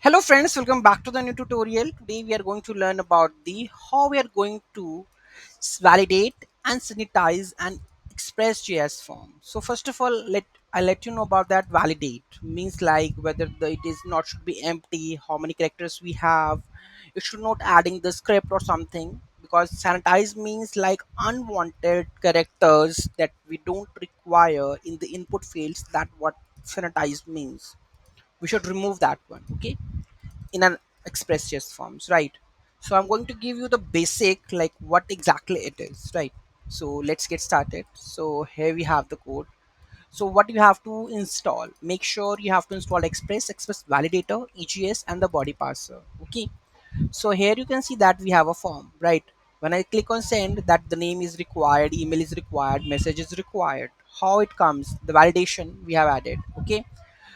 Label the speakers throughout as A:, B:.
A: Hello friends, welcome back to the new tutorial. Today we are going to learn about the how we are going to validate and sanitize an ExpressJS form. So first of all, I'll let you know about that. Validate means like whether it is not should be empty, how many characters we have. It should not adding the script or something, because sanitize means like unwanted characters that we don't require in the input fields. That what sanitize means. We should remove that one. Okay, in an ExpressJS forms, right? So I'm going to give you the basic, like what exactly it is, right? So let's get started. So here we have the code. So what you have to install, make sure you have to install express validator, EJS, and the body parser. Okay, so here you can see that we have a form, right? When I click on send, that the name is required, email is required, message is required. How it comes, the validation we have added. Okay,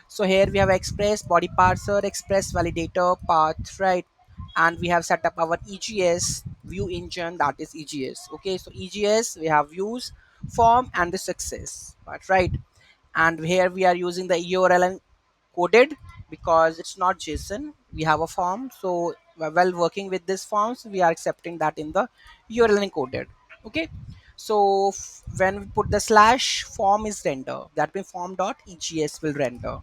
A: so here we have express body parser, express validator path, right? And we have set up our EGS view engine, that is EGS. Okay, so EGS we have views, form, and the success part, right? And here we are using the URL coded because it's not JSON. We have a form, so while working with this forms, we are accepting that in the URL encoded. Okay, so when we put the slash, form is render. That means form dot egs will render,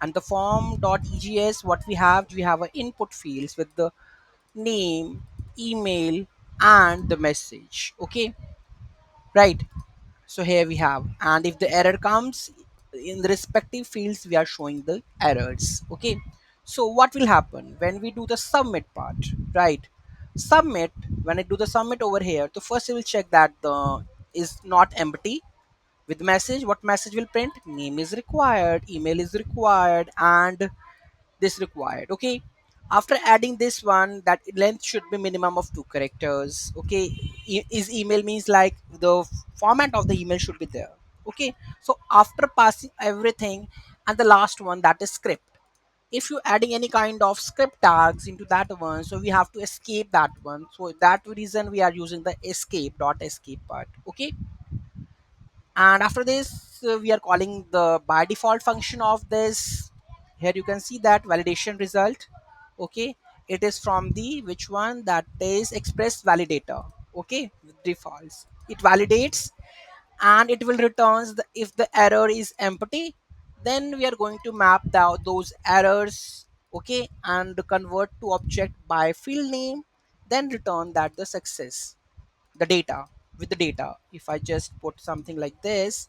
A: and the form dot egs, what we have a input fields with the name, email, and the message. Okay, right? So here we have, and if the error comes in the respective fields, we are showing the errors. Okay, so what will happen when we do the submit part, right? Submit, when I do the submit over here, so first I will check that the is not empty with message. What message will print? Name is required, email is required, and this required. Okay, after adding this one, that length should be minimum of 2 characters. Okay, is email means like the format of the email should be there. Okay, so after passing everything, and the last one, that is script. If you adding any kind of script tags into that one, so we have to escape that one. So that reason we are using the escape part. Okay, and after this, we are calling the by default function of this. Here you can see that validation result. Okay, it is from the which one, that is express validator. Okay, with defaults it validates, and it will returns if the error is empty, then we are going to map those errors. Okay, and convert to object by field name, then return that the success, the data, with the data. If I just put something like this,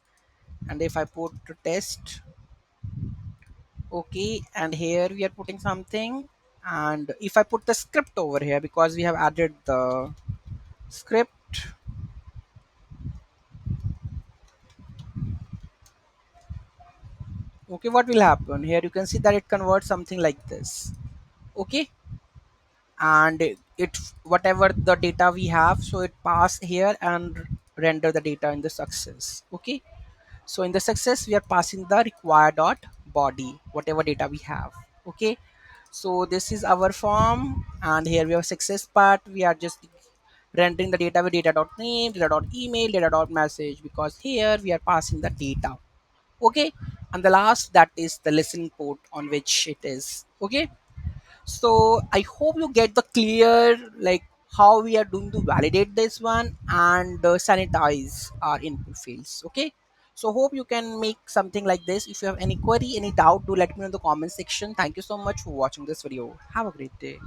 A: and if I put to test, okay, and here we are putting something, and if I put the script over here, because we have added the script. Okay, what will happen here? You can see that it converts something like this. Okay, and it whatever the data we have, so it pass here and render the data in the success. Okay, so in the success we are passing the required dot body, whatever data we have. Okay, so this is our form, and here we have success part. We are just rendering the data with data dot name, data dot email, data dot message, because here we are passing the data. Okay, and the last, that is the listen port on which it is. Okay, so I hope you get the clear, like how we are doing to validate this one and sanitize our input fields. Okay, so hope you can make something like this. If you have any query, any doubt, do let me know in the comment section. Thank you so much for watching this video. Have a great day.